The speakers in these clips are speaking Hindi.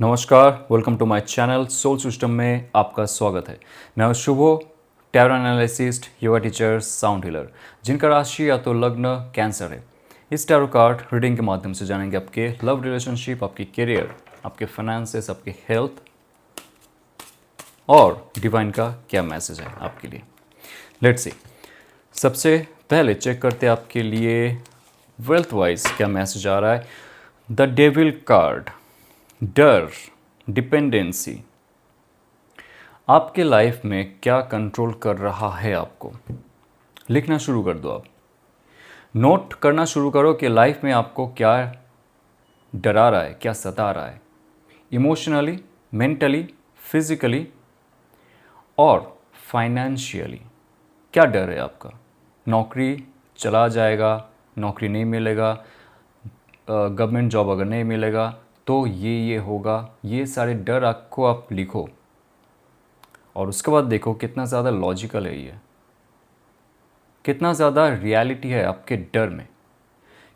नमस्कार, welcome to my channel soul system में आपका स्वागत है। मैं हूं Shubho, tarot analyst, yoga teacher, sound healer, जिनका राशि या तो लग्न कैंसर है। इस टैरो कार्ड रीडिंग के माध्यम से जानेंगे आपके लव रिलेशनशिप, आपकी करियर, आपके फाइनेंसेस, आपकी हेल्थ और डिवाइन का क्या मैसेज है आपके लिए। Let's see. सबसे पहले चेक करते हैं आपके लिए वेल्थ वाइज क्या मैसेज आ रहा है। द डेविल कार्ड, डर, डिपेंडेंसी आपके लाइफ में क्या कंट्रोल कर रहा है आपको। लिखना शुरू कर दो। आप नोट करना शुरू करो कि लाइफ में आपको क्या डरा रहा है, क्या सता रहा है, इमोशनली, मेंटली, फिजिकली और फाइनेंशियली क्या डर है आपका। नौकरी चला जाएगा, नौकरी नहीं मिलेगा, गवर्नमेंट जॉब अगर नहीं मिलेगा तो ये होगा। ये सारे डर आपको आप लिखो और उसके बाद देखो कितना ज़्यादा लॉजिकल है ये, कितना ज़्यादा रियलिटी है आपके डर में।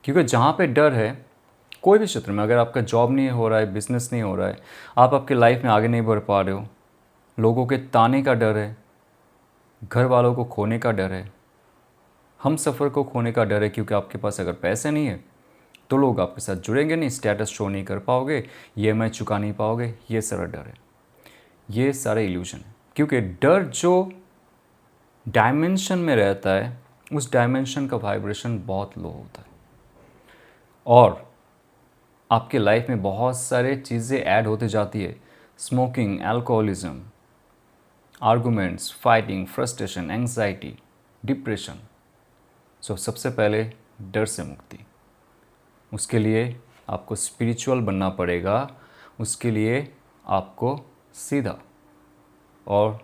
क्योंकि जहाँ पे डर है, कोई भी क्षेत्र में, अगर आपका जॉब नहीं हो रहा है, बिजनेस नहीं हो रहा है, आप आपके लाइफ में आगे नहीं बढ़ पा रहे हो, लोगों के ताने का डर है, घर वालों को खोने का डर है, हम सफ़र को खोने का डर है, क्योंकि आपके पास अगर पैसे नहीं है तो लोग आपके साथ जुड़ेंगे नहीं, स्टेटस शो नहीं कर पाओगे, ईएमआई चुका नहीं पाओगे। ये सारा डर है, ये सारे इल्यूजन है। क्योंकि डर जो डायमेंशन में रहता है, उस डायमेंशन का वाइब्रेशन बहुत लो होता है और आपके लाइफ में बहुत सारे चीज़ें ऐड होते जाती है। Smoking, alcoholism, arguments, fighting, frustration, anxiety, depression. So सबसे पहले डर से मुक्ति, उसके लिए आपको स्पिरिचुअल बनना पड़ेगा। उसके लिए आपको सीधा और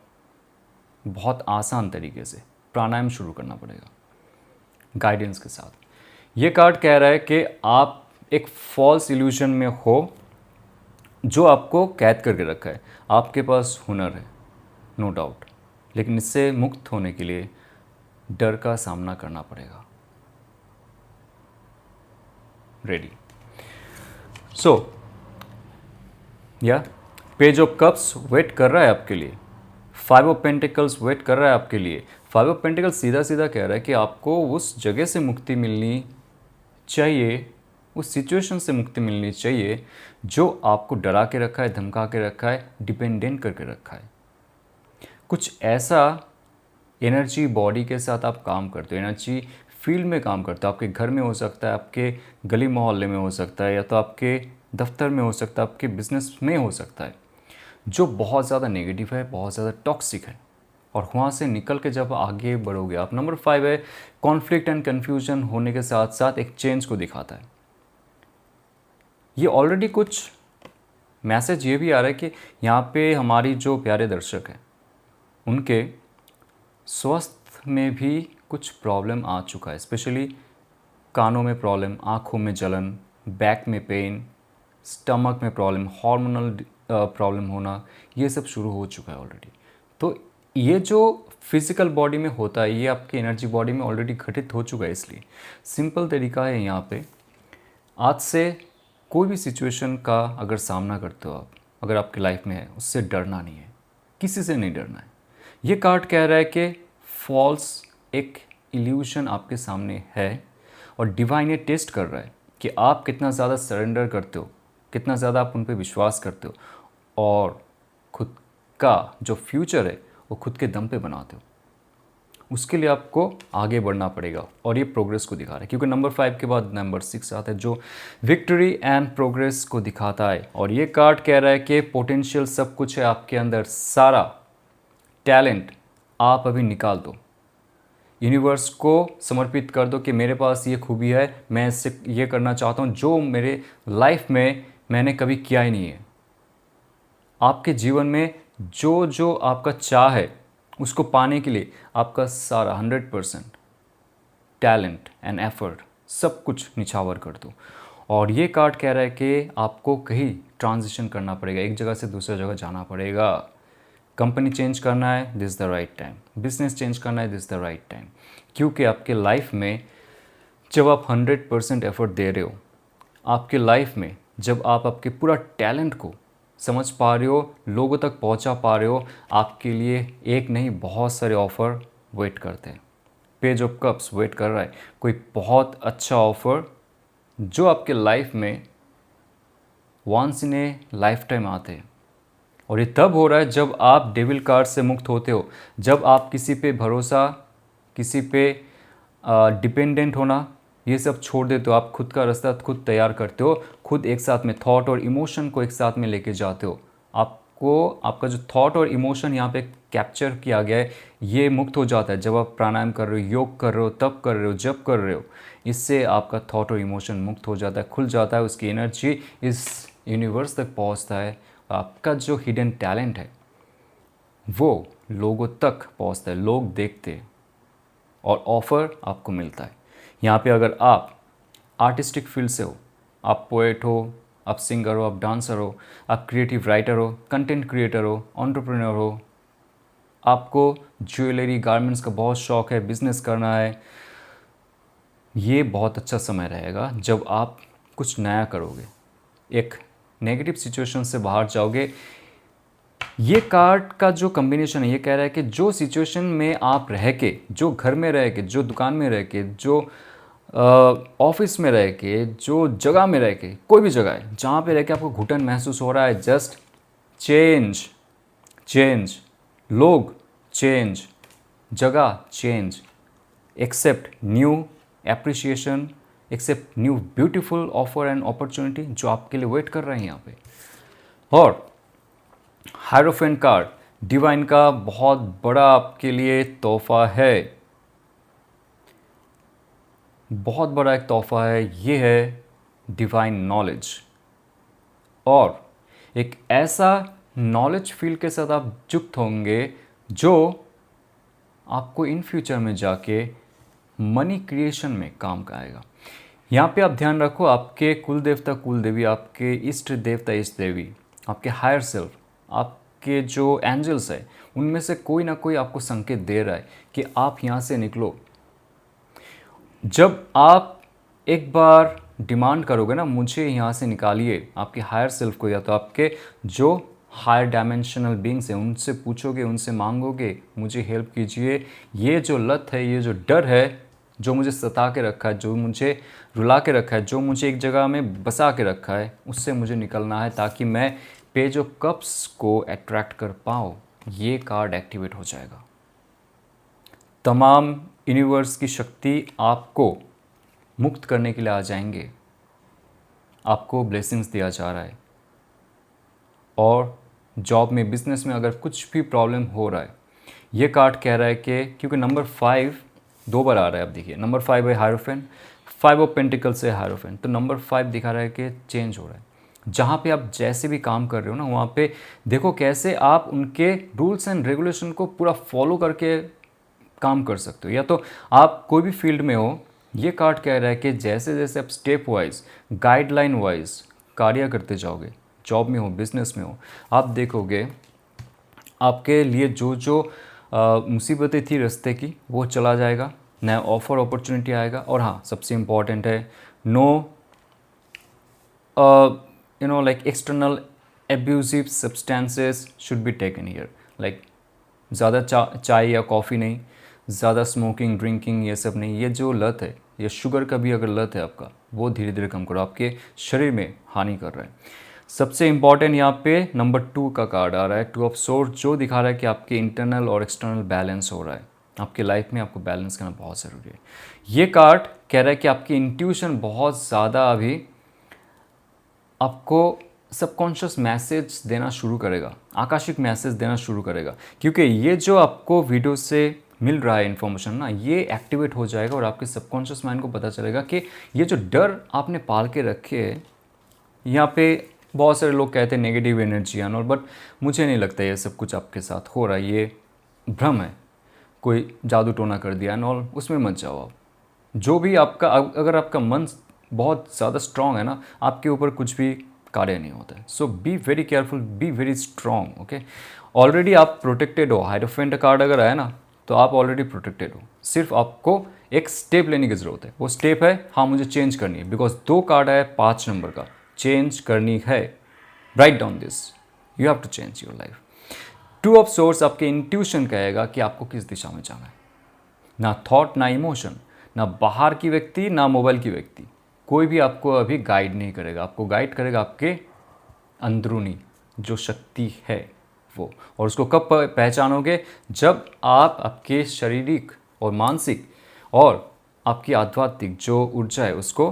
बहुत आसान तरीके से प्राणायाम शुरू करना पड़ेगा, गाइडेंस के साथ। ये कार्ड कह रहा है कि आप एक फॉल्स इल्यूजन में हो जो आपको कैद करके रखा है। आपके पास हुनर है, नो डाउट, लेकिन इससे मुक्त होने के लिए डर का सामना करना पड़ेगा। रेडी? सो या पेज ऑफ कप्स वेट कर रहा है आपके लिए, 5 ऑफ पेंटिकल्स वेट कर रहा है आपके लिए। 5 ऑफ पेंटिकल्स सीधा सीधा कह रहा है कि आपको उस जगह से मुक्ति मिलनी चाहिए, उस सिचुएशन से मुक्ति मिलनी चाहिए जो आपको डरा के रखा है, धमका के रखा है, डिपेंडेंट करके रखा है। कुछ ऐसा एनर्जी बॉडी के साथ आप काम करते हो, एनर्जी फील्ड में काम करते हो। आपके घर में हो सकता है, आपके गली मोहल्ले में हो सकता है, या तो आपके दफ्तर में हो सकता है, आपके बिजनेस में हो सकता है, जो बहुत ज़्यादा नेगेटिव है, बहुत ज़्यादा टॉक्सिक है। और वहाँ से निकल के जब आगे बढ़ोगे आप, नंबर 5 है कॉन्फ्लिक्ट एंड कन्फ्यूजन होने के साथ साथ एक चेंज को दिखाता है। ये ऑलरेडी कुछ मैसेज ये भी आ रहा है कि यहाँ पे हमारी जो प्यारे दर्शक हैं उनके स्वास्थ्य में भी कुछ प्रॉब्लम आ चुका है। स्पेशली कानों में प्रॉब्लम, आँखों में जलन, बैक में पेन, स्टमक में प्रॉब्लम, हार्मोनल प्रॉब्लम होना, ये सब शुरू हो चुका है ऑलरेडी। तो ये जो फिज़िकल बॉडी में होता है, ये आपकी एनर्जी बॉडी में ऑलरेडी घटित हो चुका है। इसलिए सिंपल तरीका है यहाँ पे, आज से कोई भी सिचुएशन का अगर सामना करते हो आप, अगर आपकी लाइफ में है, उससे डरना नहीं है, किसी से नहीं डरना है। ये कार्ड कह रहा है कि फॉल्स एक इल्यूशन आपके सामने है और डिवाइन ये टेस्ट कर रहा है कि आप कितना ज़्यादा सरेंडर करते हो, कितना ज़्यादा आप उन पर विश्वास करते हो और खुद का जो फ्यूचर है वो खुद के दम पे बनाते हो। उसके लिए आपको आगे बढ़ना पड़ेगा और ये प्रोग्रेस को दिखा रहा है, क्योंकि नंबर 5 के बाद नंबर 6 आता है जो विक्ट्री एंड प्रोग्रेस को दिखाता है। और ये कार्ड कह रहा है कि पोटेंशियल सब कुछ है आपके अंदर, सारा टैलेंट आप अभी निकाल दो, यूनिवर्स को समर्पित कर दो कि मेरे पास ये खूबी है, मैं इससे ये करना चाहता हूँ जो मेरे लाइफ में मैंने कभी किया ही नहीं है। आपके जीवन में जो जो आपका चाह है उसको पाने के लिए आपका सारा 100% टैलेंट एंड एफर्ट सब कुछ निछावर कर दो। और ये कार्ड कह रहा है कि आपको कहीं ट्रांजिशन करना पड़ेगा, एक जगह से दूसरी जगह जाना पड़ेगा। कंपनी चेंज करना है, this the right time. Business change करना है, दिस द राइट टाइम। क्योंकि आपके लाइफ में जब आप 100% एफर्ट दे रहे हो, आपके लाइफ में जब आप आपके पूरा टैलेंट को समझ पा रहे हो, लोगों तक पहुंचा पा रहे हो, आपके लिए एक नहीं बहुत सारे ऑफ़र वेट करते हैं। पेज ऑफ कप्स वेट कर रहा है कोई बहुत अच्छा ऑफ़र जो आपके लाइफ में once in a lifetime आते हैं। और ये तब हो रहा है जब आप डेविल कार्ड से मुक्त होते हो, जब आप किसी पे भरोसा, किसी पे डिपेंडेंट होना ये सब छोड़ देते हो। आप खुद का रास्ता खुद तैयार करते हो, खुद एक साथ में थॉट और इमोशन को एक साथ में लेके जाते हो। आपको आपका जो थॉट और इमोशन यहाँ पे कैप्चर किया गया है ये मुक्त हो जाता है जब आप प्राणायाम कर रहे हो, योग कर रहे हो, तप कर रहे हो, जप कर रहे हो। इससे आपका थॉट और इमोशन मुक्त हो जाता है, खुल जाता है, उसकी एनर्जी इस यूनिवर्स तक पहुँचता है। आपका जो हिडन टैलेंट है वो लोगों तक पहुँचता है, लोग देखते हैं और ऑफ़र आपको मिलता है। यहाँ पे अगर आप आर्टिस्टिक फील्ड से हो, आप पोएट हो, आप सिंगर हो, आप डांसर हो, आप क्रिएटिव राइटर हो, कंटेंट क्रिएटर हो, एंटरप्रेन्योर हो, आपको ज्वेलरी गारमेंट्स का बहुत शौक है, बिजनेस करना है, ये बहुत अच्छा समय रहेगा जब आप कुछ नया करोगे, एक नेगेटिव सिचुएशन से बाहर जाओगे। ये कार्ड का जो कॉम्बिनेशन है ये कह रहा है कि जो सिचुएशन में आप रह के, जो घर में रह के, जो दुकान में रह के, जो ऑफिस में रह के, जो जगह में रह के, कोई भी जगह है जहाँ पे रह के आपको घुटन महसूस हो रहा है, जस्ट चेंज, चेंज, लोग चेंज, जगह change, accept new appreciation, accept new beautiful offer and opportunity जो आपके लिए वेट कर रहे हैं यहाँ पे। और हायरोफेंट कार्ड डिवाइन का बहुत बड़ा आपके लिए तोहफा है, बहुत बड़ा एक तोहफा है। ये है डिवाइन नॉलेज, और एक ऐसा नॉलेज फील्ड के साथ आप युक्त होंगे जो आपको इन फ्यूचर में जाके मनी क्रिएशन में काम का आएगा। यहाँ पे आप ध्यान रखो, आपके कुल देवता कुल देवी, आपके इष्ट देवता इष्ट देवी, आपके हायर सेल्फ, आपके जो एंजल्स है, उनमें से कोई ना कोई आपको संकेत दे रहा है कि आप यहाँ से निकलो। जब आप एक बार डिमांड करोगे ना, मुझे यहाँ से निकालिए, आपके हायर सेल्फ को या तो आपके जो हायर डायमेंशनल बींग्स हैं उनसे पूछोगे, उनसे मांगोगे, मुझे हेल्प कीजिए, ये जो लत है, ये जो डर है जो मुझे सता के रखा है, जो मुझे रुला के रखा है, जो मुझे एक जगह में बसा के रखा है, उससे मुझे निकलना है ताकि मैं पेज ऑफ कप्स को अट्रैक्ट कर पाऊँ। ये कार्ड एक्टिवेट हो जाएगा। तमाम यूनिवर्स की शक्ति आपको मुक्त करने के लिए आ जाएंगे। आपको ब्लेसिंग्स दिया जा रहा है। और जॉब में, बिजनेस में अगर कुछ भी प्रॉब्लम हो रहा है, ये कार्ड कह रहा है कि क्योंकि नंबर 5 दो बार आ रहा है, अब देखिए नंबर 5 है हायरोफेंट, 5 ऑफ पेंटिकल से हायरोफेंट, तो नंबर 5 दिखा रहा है कि चेंज हो रहा है। जहाँ पे आप जैसे भी काम कर रहे हो ना, वहाँ पे देखो कैसे आप उनके रूल्स एंड रेगुलेशन को पूरा फॉलो करके काम कर सकते हो। या तो आप कोई भी फील्ड में हो, ये कार्ड कह रहा है कि जैसे जैसे आप स्टेप वाइज, गाइडलाइन वाइज कार्य करते जाओगे, जॉब में हो, बिजनेस में हो, आप देखोगे आपके लिए जो जो मुसीबतें थी रास्ते की वो चला जाएगा, नया ऑफर अपॉर्चुनिटी आएगा। और हाँ, सबसे इम्पॉर्टेंट है, know like external abusive substances should be taken here. Like ज़्यादा चाय या कॉफ़ी नहीं, ज़्यादा स्मोकिंग, ड्रिंकिंग, ये सब नहीं। ये जो लत है, ये शुगर का भी अगर लत है आपका, वो धीरे धीरे कम करो, आपके शरीर में हानि कर रहा है। सबसे इम्पॉर्टेंट यहाँ पे नंबर 2 का कार्ड आ रहा है, 2 ऑफ सोर्ड, जो दिखा रहा है कि आपके इंटरनल और एक्सटर्नल बैलेंस हो रहा है। आपके लाइफ में आपको बैलेंस करना बहुत ज़रूरी है। ये कार्ड कह रहा है कि आपकी इंट्यूशन बहुत ज़्यादा अभी आपको सबकॉन्शियस मैसेज देना शुरू करेगा, आकाशिक मैसेज देना शुरू करेगा, क्योंकि ये जो आपको वीडियो से मिल रहा है इन्फॉर्मेशन ना, ये एक्टिवेट हो जाएगा और आपके सबकॉन्शियस माइंड को पता चलेगा कि ये जो डर आपने पाल के रखे है, यहाँ पे बहुत सारे लोग कहते हैं negative energy and all, but मुझे नहीं लगता ये सब कुछ आपके साथ हो रहा है, ये भ्रम है, कोई जादू टोना कर दिया एंड ऑल, उसमें मत जाओ आप। जो भी आपका, अगर आपका मन बहुत ज़्यादा स्ट्रांग है ना, आपके ऊपर कुछ भी कार्य नहीं होता है। So be very careful, be very strong, okay. Already आप प्रोटेक्टेड हो। हायरोफेंट कार्ड अगर आया ना, तो आप ऑलरेडी प्रोटेक्टेड हो, सिर्फ आपको एक स्टेप लेने की ज़रूरत है। वो स्टेप है, हाँ मुझे चेंज करनी है, बिकॉज 2 कार्ड है 5 नंबर का, चेंज करनी है। Write down this, you have to change your life. Two of swords आपके इंट्यूशन कहेगा कि आपको किस दिशा में जाना है, ना थॉट ना इमोशन, ना बाहर की व्यक्ति ना मोबाइल की व्यक्ति, कोई भी आपको अभी गाइड नहीं करेगा। आपको गाइड करेगा आपके अंदरूनी जो शक्ति है वो। और उसको कब पहचानोगे? जब आप आपके शारीरिक और मानसिक और आपकी आध्यात्मिक जो ऊर्जा है उसको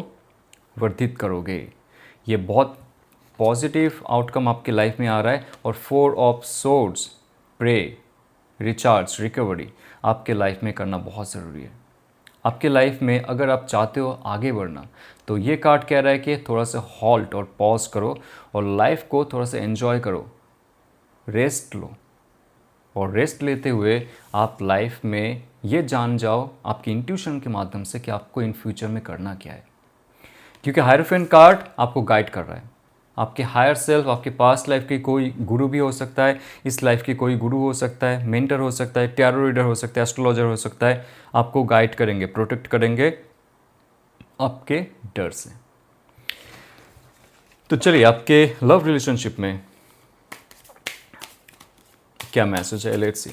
वर्धित करोगे। ये बहुत पॉजिटिव आउटकम आपके लाइफ में आ रहा है। और 4 of swords, pray, recharge, recovery आपके लाइफ में करना बहुत ज़रूरी है। आपके लाइफ में अगर आप चाहते हो आगे बढ़ना, तो ये कार्ड कह रहा है कि थोड़ा सा हॉल्ट और पॉज करो और लाइफ को थोड़ा सा एंजॉय करो, रेस्ट लो। और रेस्ट लेते हुए आप लाइफ में ये जान जाओ आपकी इंट्यूशन के माध्यम से कि आपको इन फ्यूचर में करना क्या है। क्योंकि हायरफेंट कार्ड आपको गाइड कर रहा है। आपके हायर सेल्फ, आपके पास्ट लाइफ के कोई गुरु भी हो सकता है, इस लाइफ के कोई गुरु हो सकता है, मेंटर हो सकता है, टैरो रीडर हो सकता है, एस्ट्रोलॉजर हो सकता है। आपको गाइड करेंगे, प्रोटेक्ट करेंगे आपके डर से। तो चलिए आपके लव रिलेशनशिप में क्या मैसेज है, लेट्स सी।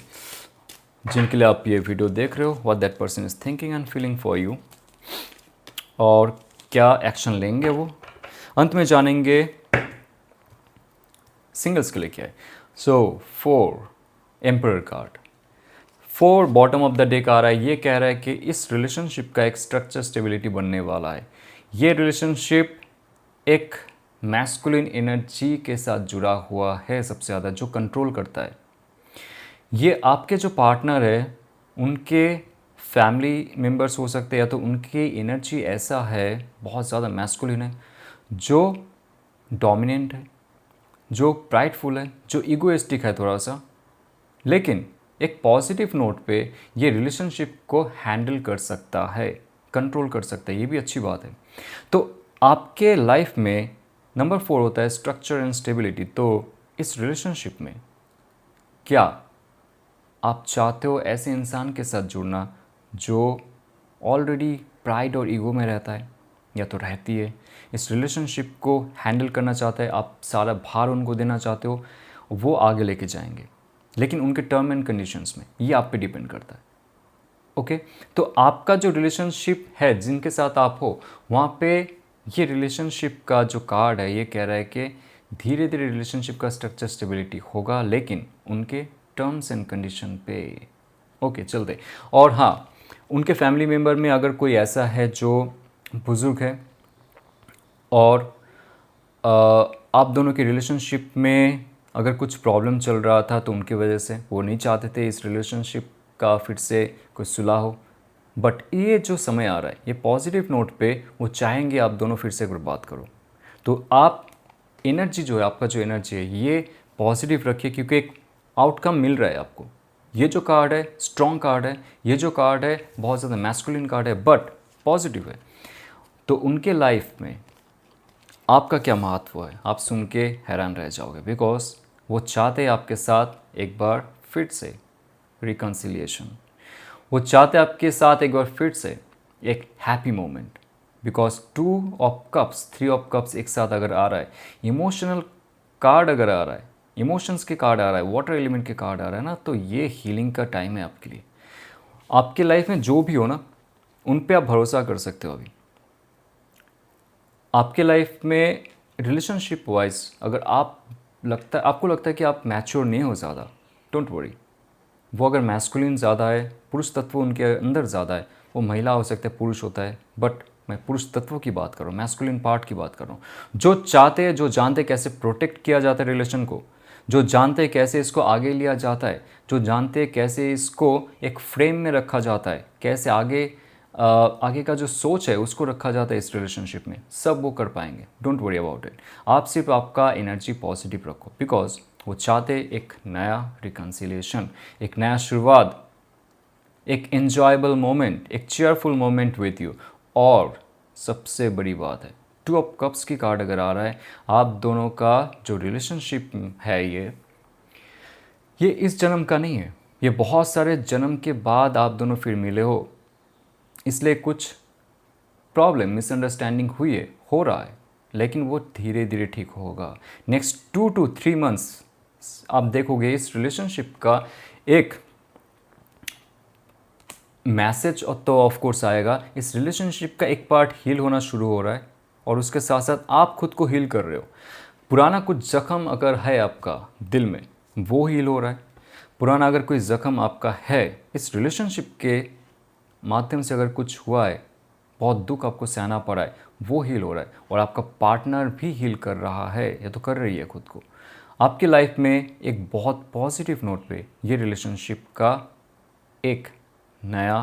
जिनके लिए आप ये वीडियो देख रहे हो, what that person is thinking and feeling for you, और क्या एक्शन लेंगे वो। अंत में जानेंगे सिंगल्स के लिए क्या है। So 4 emperor card, 4 bottom of the deck आ रहा है। ये कह रहा है कि इस रिलेशनशिप का एक स्ट्रक्चर स्टेबिलिटी बनने वाला है। ये रिलेशनशिप एक मैस्कुलिन एनर्जी के साथ जुड़ा हुआ है सबसे ज़्यादा, जो कंट्रोल करता है। ये आपके जो पार्टनर है उनके फैमिली मेम्बर्स हो सकते हैं, या तो उनकी एनर्जी ऐसा है, बहुत ज़्यादा मैस्कुलिन है, जो डोमिनेंट है, जो प्राइडफुल है, जो ईगोइस्टिक है थोड़ा सा, लेकिन एक पॉजिटिव नोट पे ये रिलेशनशिप को हैंडल कर सकता है, कंट्रोल कर सकता है। ये भी अच्छी बात है। तो आपके लाइफ में नंबर 4 होता है स्ट्रक्चर एंड स्टेबिलिटी। तो इस रिलेशनशिप में क्या आप चाहते हो ऐसे इंसान के साथ जुड़ना जो ऑलरेडी प्राइड और ईगो में रहता है, या तो रहती है, इस रिलेशनशिप को हैंडल करना चाहता है, आप सारा भार उनको देना चाहते हो, वो आगे लेके जाएंगे, लेकिन उनके टर्म एंड कंडीशंस में। ये आप पे डिपेंड करता है। ओके, तो आपका जो रिलेशनशिप है, जिनके साथ आप हो, वहाँ पे ये रिलेशनशिप का जो कार्ड है ये कह रहा है कि धीरे धीरे रिलेशनशिप का स्ट्रक्चर स्टेबिलिटी होगा, लेकिन उनके टर्म्स एंड कंडीशन पे। ओके, चलते। और हाँ, उनके फैमिली मेम्बर में अगर कोई ऐसा है जो बुज़ुर्ग है और आप दोनों के रिलेशनशिप में अगर कुछ प्रॉब्लम चल रहा था, तो उनकी वजह से वो नहीं चाहते थे इस रिलेशनशिप का फिर से कोई सुलह हो, बट ये जो समय आ रहा है ये पॉजिटिव नोट पे वो चाहेंगे आप दोनों फिर से एक बार बात करो। तो आप एनर्जी जो है, आपका जो एनर्जी है ये पॉजिटिव रखिए, क्योंकि एक आउटकम मिल रहा है आपको। ये जो कार्ड है स्ट्रॉन्ग कार्ड है, ये जो कार्ड है बहुत ज़्यादा मैस्कुलिन कार्ड है, बट पॉजिटिव है। तो उनके लाइफ में आपका क्या महत्व है, आप सुन के हैरान रह जाओगे, बिकॉज वो चाहते हैं आपके साथ एक बार फिर से रिकन्सिलिएशन। वो चाहते हैं आपके साथ एक बार फिर से एक happy moment, because 2 of cups, 3 of cups एक साथ अगर आ रहा है, इमोशनल कार्ड अगर आ रहा है, इमोशंस के कार्ड आ रहा है, वाटर एलिमेंट के कार्ड आ रहा है ना, तो ये हीलिंग का टाइम है आपके लिए। आपके लाइफ में जो भी हो ना, उन पे आप भरोसा कर सकते हो। अभी आपके लाइफ में रिलेशनशिप वाइज अगर आपको लगता है कि आप मैच्योर नहीं हो ज़्यादा, डोंट वरी। वो अगर मैस्कुलिन ज़्यादा है, पुरुष तत्व उनके अंदर ज़्यादा है, वो महिला हो सकता है, पुरुष होता है, बट मैं पुरुष तत्व की बात कर रहा हूँ, मैस्कुलिन पार्ट की बात कर रहा हूँ। जो चाहते हैं, जो जानते हैं कैसे प्रोटेक्ट किया जाता है रिलेशन को, जो जानते हैं कैसे इसको आगे लिया जाता है, जो जानते हैं कैसे इसको एक फ्रेम में रखा जाता है, कैसे आगे का जो सोच है उसको रखा जाता है इस रिलेशनशिप में, सब वो कर पाएंगे। Don't worry about it. आप सिर्फ आपका एनर्जी पॉजिटिव रखो, बिकॉज वो चाहते एक नया रिकन्सिलिएशन, एक नया शुरुआत, एक एन्जॉयबल मोमेंट, एक चेयरफुल मोमेंट विथ यू। और सबसे बड़ी बात है 2 ऑफ कप्स की कार्ड अगर आ रहा है, आप दोनों का जो रिलेशनशिप है ये इस जन्म का नहीं है, ये बहुत सारे जन्म के बाद आप दोनों फिर मिले हो, इसलिए कुछ प्रॉब्लम, मिसअंडरस्टैंडिंग हो रहा है, लेकिन वो धीरे धीरे ठीक होगा। नेक्स्ट 2 to 3 months आप देखोगे इस रिलेशनशिप का एक मैसेज तो ऑफ कोर्स आएगा, इस रिलेशनशिप का एक पार्ट हील होना शुरू हो रहा है और उसके साथ साथ आप खुद को हील कर रहे हो। पुराना कुछ ज़ख्म अगर है आपका दिल में, वो हील हो रहा है। पुराना अगर कोई ज़ख्म आपका है, इस रिलेशनशिप के माध्यम से अगर कुछ हुआ है, बहुत दुख आपको सहना पड़ा है, वो हील हो रहा है। और आपका पार्टनर भी हील कर रहा है या तो कर रही है खुद को। आपकी लाइफ में एक बहुत पॉजिटिव नोट पे ये रिलेशनशिप का एक नया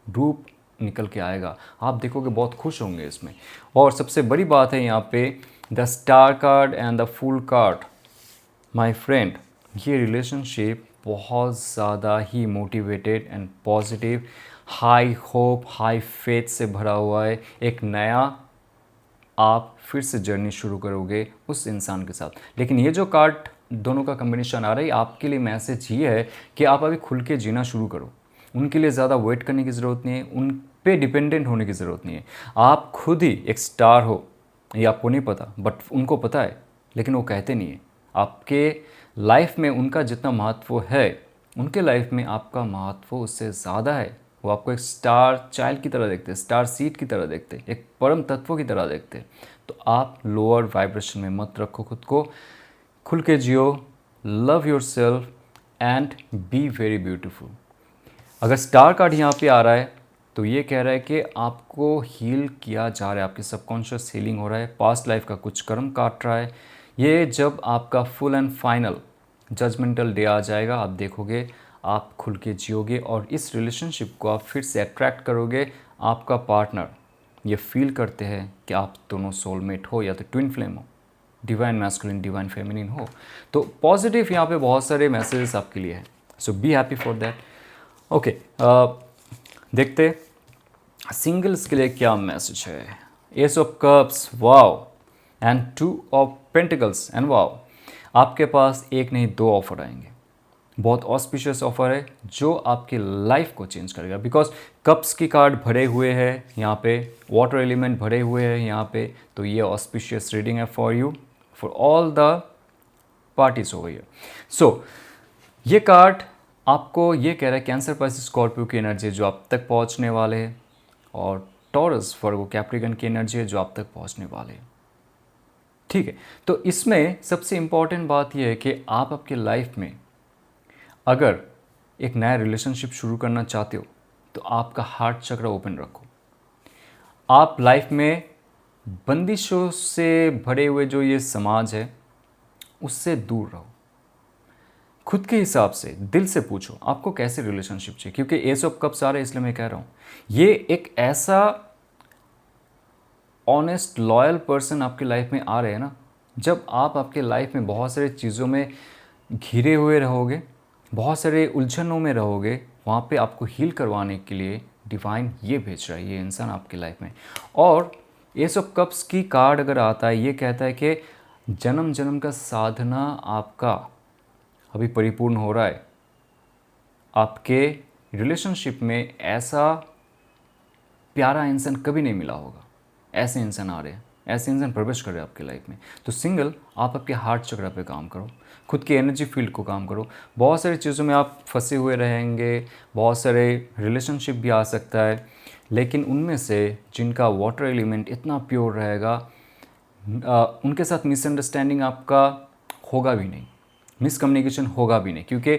रूप निकल के आएगा। आप देखोगे बहुत खुश होंगे इसमें। और सबसे बड़ी बात है यहाँ पे the star card and the fool card. My friend, ये रिलेशनशिप बहुत ज़्यादा ही motivated and positive, high hope, high faith से भरा हुआ है। एक नया आप फिर से जर्नी शुरू करोगे उस इंसान के साथ। लेकिन ये जो कार्ड दोनों का कम्बिनेशन आ रहा है, आपके लिए मैसेज ये है कि आप अभी खुल के जीना शुरू करो। उनके लिए ज़्यादा वेट करने की ज़रूरत नहीं है, उन पे डिपेंडेंट होने की ज़रूरत नहीं है। आप खुद ही एक स्टार हो, ये आपको नहीं पता, बट उनको पता है, लेकिन वो कहते नहीं है। आपके लाइफ में उनका जितना महत्व है, उनके लाइफ में आपका महत्व उससे ज़्यादा है। वो आपको एक स्टार चाइल्ड की तरह देखते हैं, स्टार सीड की तरह देखते हैं, एक परम तत्व की तरह देखते हैं। तो आप लोअर वाइब्रेशन में मत रखो खुद को, खुल के जियो, love yourself and be very beautiful. अगर स्टार कार्ड यहाँ पे आ रहा है तो ये कह रहा है कि आपको हील किया जा रहा है, आपकी सबकॉन्शियस हीलिंग हो रहा है, पास्ट लाइफ का कुछ कर्म काट रहा है। ये जब आपका full and final judgmental day आ जाएगा, आप देखोगे, आप खुल के जियोगे और इस रिलेशनशिप को आप फिर से अट्रैक्ट करोगे। आपका पार्टनर ये फील करते हैं कि आप दोनों सोलमेट हो या तो ट्विन फ्लेम हो, डिवाइन मैस्कुलिन डिवाइन फेमिनिन हो। तो पॉजिटिव यहाँ पे बहुत सारे मैसेजेस आपके लिए हैं, so be happy for that. Okay, देखते सिंगल्स के लिए क्या मैसेज है। Ace of cups, wow, and 2 of pentacles and wow. आपके पास एक नहीं 2 ऑफर आएंगे। बहुत ऑस्पिशियस ऑफर है जो आपकी लाइफ को चेंज करेगा। बिकॉज कप्स की कार्ड भरे हुए हैं यहाँ पे, वाटर एलिमेंट भरे हुए हैं यहाँ पे, तो ये ऑस्पिशियस रीडिंग है for you, for all the parties over here. So ये कार्ड आपको ये कह रहा है कैंसर पाइसेस स्कॉर्पियो की एनर्जी जो आप तक पहुंचने वाले हैं, और टॉरस वर्गो कैप्रिकन की एनर्जी है जो आप तक पहुंचने वाले हैं। ठीक है, तो इसमें सबसे इम्पॉर्टेंट बात यह है कि आप आपकी लाइफ में अगर एक नया रिलेशनशिप शुरू करना चाहते हो तो आपका हार्ट चक्र ओपन रखो। आप लाइफ में बंदिशों से भरे हुए जो ये समाज है उससे दूर रहो। खुद के हिसाब से दिल से पूछो आपको कैसे रिलेशनशिप चाहिए, क्योंकि एस ऑफ कप्स आ रहे हैं इसलिए मैं कह रहा हूँ। ये एक ऐसा ऑनेस्ट लॉयल पर्सन आपकी लाइफ में आ रहे हैं ना, जब आप आपके लाइफ में बहुत सारी चीज़ों में घिरे हुए रहोगे, बहुत सारे उलझनों में रहोगे, वहाँ पे आपको हील करवाने के लिए डिवाइन ये भेज रहा है, ये इंसान आपकी लाइफ में। और एस ऑफ कप्स की कार्ड अगर आता है, ये कहता है कि जन्म जन्म का साधना आपका अभी परिपूर्ण हो रहा है। आपके रिलेशनशिप में ऐसा प्यारा इंसान कभी नहीं मिला होगा। ऐसे इंसान आ रहे हैं, ऐसे इंसान प्रवेश कर रहे हैं आपकी लाइफ में। तो सिंगल, आप आपके हार्ट चक्र पे काम करो, खुद की एनर्जी फील्ड को काम करो। बहुत सारी चीज़ों में आप फंसे हुए रहेंगे, बहुत सारे रिलेशनशिप भी आ सकता है, लेकिन उनमें से जिनका वाटर एलिमेंट इतना प्योर रहेगा, उनके साथ मिसअंडरस्टैंडिंग आपका होगा भी नहीं, मिसकम्युनिकेशन होगा भी नहीं, क्योंकि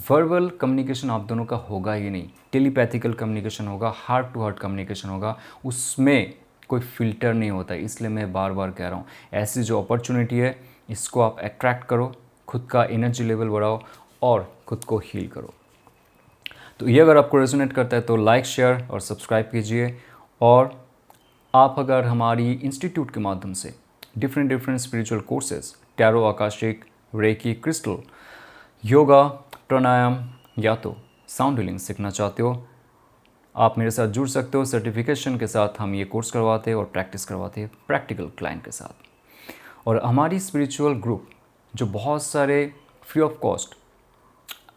वर्बल कम्युनिकेशन आप दोनों का होगा ही नहीं। टेलीपैथिकल कम्युनिकेशन होगा, हार्ट टू हार्ट कम्युनिकेशन होगा, उसमें कोई फ़िल्टर नहीं होता है। इसलिए मैं बार बार कह रहा हूँ, ऐसी जो अपॉर्चुनिटी है इसको आप अट्रैक्ट करो, खुद का एनर्जी लेवल बढ़ाओ और खुद को हील करो। तो ये अगर आपको रेजोनेट करता है तो लाइक, शेयर और सब्सक्राइब कीजिए। और आप अगर हमारी इंस्टीट्यूट के माध्यम से different spiritual courses, tarot, akashic, reiki, crystal, yoga, pranayama या तो साउंड हीलिंग सीखना चाहते हो, आप मेरे साथ जुड़ सकते हो। सर्टिफिकेशन के साथ हम ये कोर्स करवाते हैं और प्रैक्टिस करवाते हैं प्रैक्टिकल क्लाइंट के साथ। और हमारी स्पिरिचुअल ग्रुप जो बहुत सारे फ्री ऑफ कॉस्ट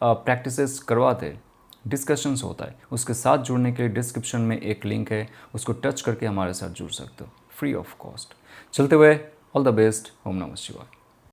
प्रैक्टिसेस करवाते हैं, डिस्कशंस होता है, उसके साथ जुड़ने के लिए डिस्क्रिप्शन में एक लिंक है, उसको टच करके हमारे साथ जुड़ सकते हो फ्री ऑफ कॉस्ट। चलते हुए ऑल द बेस्ट, ओम नमः शिवाय।